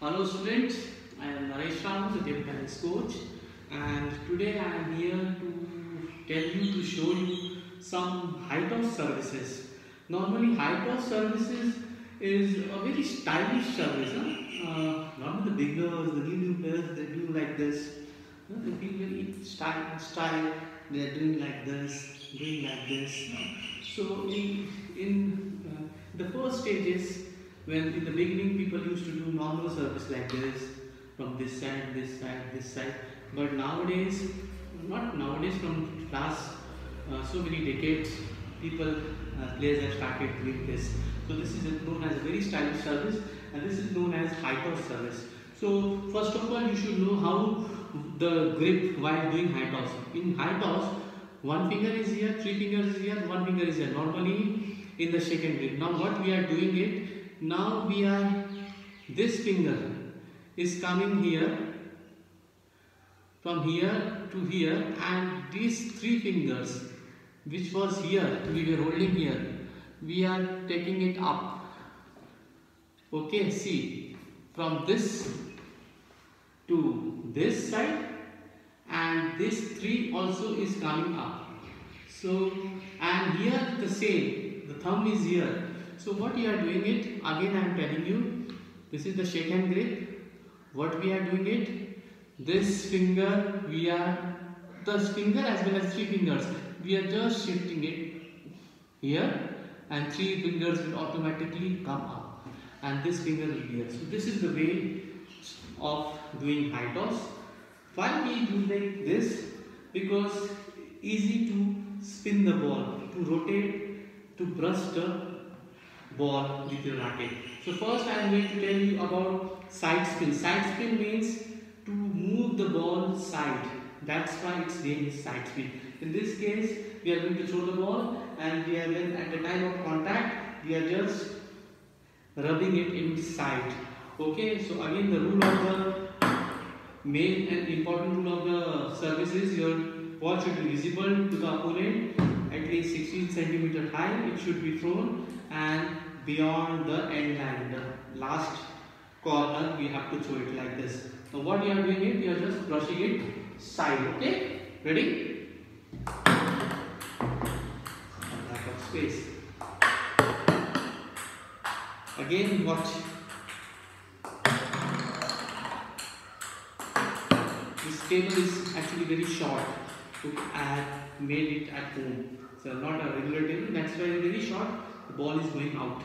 Hello students, I am Naresh Ram, the table tennis coach, and today I am here to show you some high toss services. Normally high toss services is a very stylish service. Not the beginners, the new players, they do like this. They feel very style, they are doing like this, doing like this. So in the first stages, when in the beginning people used to do normal service like this, from this side, this side, this side. But nowadays, not nowadays, from last so many decades, players have started doing this. So this is known as a very stylish service, and this is known as high toss service. So first of all, you should know how the grip while doing high toss. In high toss, one finger is here, three fingers is here, one finger is here. Normally in the second grip. Now what we are doing it. Now this finger is coming here, from here to here, and these three fingers which was here, we were holding here, we are taking it up. Okay, see, from this to this side, and this three also is coming up. So, and here the same, the thumb is here. So what you are doing it, again I am telling you, this is the shake hand grip. What we are doing it, this finger as well as three fingers, we are just shifting it here, and three fingers will automatically come up, and this finger will be here. So this is the way of doing high toss. Why we do like this? Because easy to spin the ball, to rotate, to brush the ball with your racket. So first I am going to tell you about side spin. Side spin means to move the ball side. That's why its name is side spin. In this case, we are going to throw the ball, and we are then at the time of contact, we are just rubbing it inside. Okay, so again the rule of the main and important rule of the service is your ball should be visible to the opponent, at least 16 cm high. It should be thrown, and beyond the end line, the last corner, we have to throw it like this. So what you are doing it, you are just brushing it side. Okay, ready? Lack of space. Again, watch. This table is actually very short. So I have made it at home. So not a regular table. That's why it's very short. The ball is going out.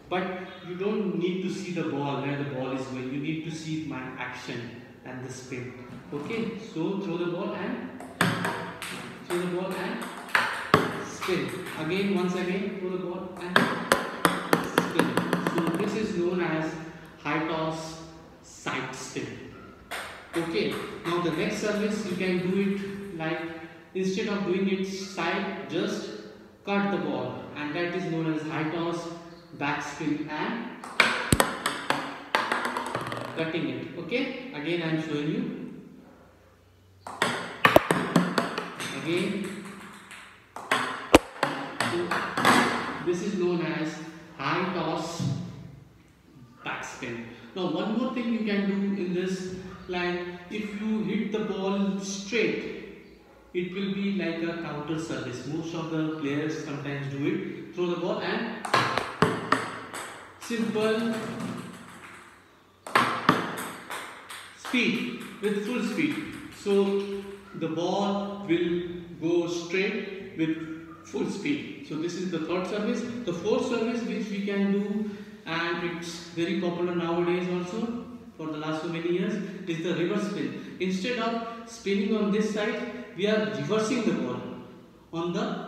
But you don't need to see the ball, where the ball is going. You need to see my action and the spin. Okay, so throw the ball and spin. Again, once again, throw the ball and spin. So this is known as high toss side spin. Okay, now the next service you can do it like, instead of doing it side, just cut the ball, and that is known as high toss backspin and cutting it. Okay, again I am showing you. Again, so this is known as high toss backspin. Now one more thing you can do in this, like if you hit the ball straight, it will be like a counter service. Most of the players sometimes do it. Throw the ball and simple speed, with full speed. So the ball will go straight with full speed. So this is the third service. The fourth service which we can do, and it's very popular nowadays also for the last so many years, is the reverse spin. Instead of spinning on this side, we are reversing the ball on the,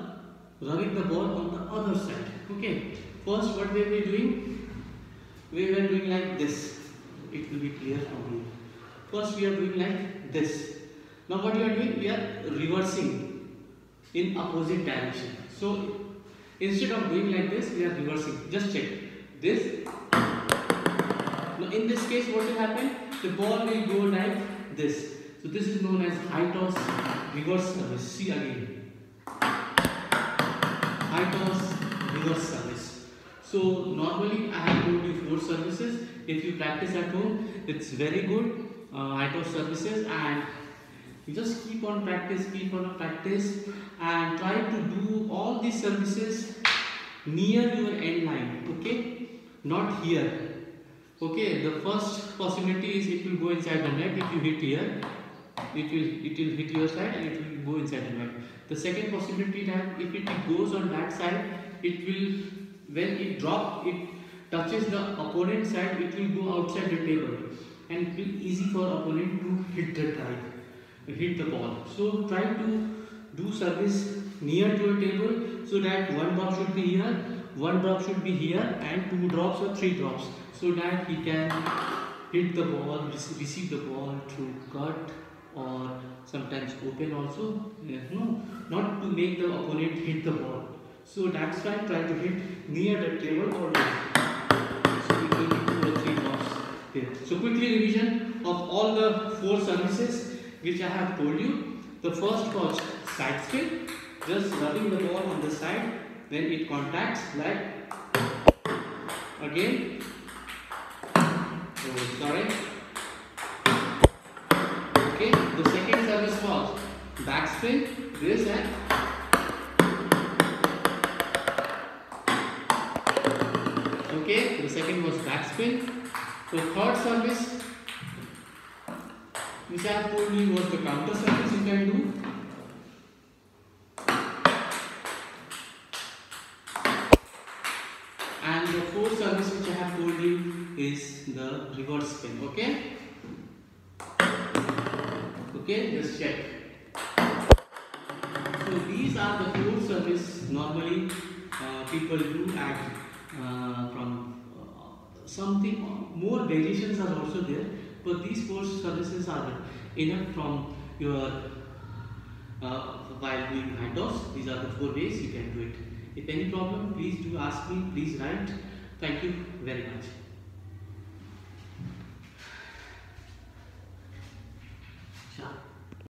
rubbing the ball on the other side. Okay, first what we were doing, we were doing like this. It will be clear for you. First we are doing like this. Now what you are doing, we are reversing in opposite direction. So instead of doing like this, we are reversing. Just check this. Now in this case, what will happen? The ball will go like this. So this is known as high toss reverse service. See again. High toss reverse service. So normally I have told you 4 services. If you practice at home, it's very good height of services, and you just keep on practice, and try to do all these services near your end line. Okay, not here. Okay, the first possibility is it will go inside the net. If you hit here, it will hit your side and it will go inside the net. The second possibility that if it goes on that side, it will, when it drop, it touches the opponent side, it will go outside the table, and it will be easy for opponent to hit the ball. So try to do service near to a table, so that one drop should be here, one drop should be here, and two drops or three drops, so that he can hit the ball, receive the ball through cut or sometimes open also. No, not to make the opponent hit the ball. So that's why try to hit near the table or not. So it will be 2 or 3 drops there. So quickly revision of all the 4 services which I have told you. The first was side spin, just rubbing the ball on the side when it contacts, like again. Oh, sorry. Okay, the second service was backspin, this and okay, the second was backspin. The third service which I have told you was the counter service you can do. And the fourth service which I have told you is the reverse spin. Okay? Okay, just check. So these are the 4 services normally people do at from something more variations are also there, but these 4 services are enough from your while doing high toss. These are the 4 ways you can do it. If any problem, please do ask me. Please write. Thank you very much.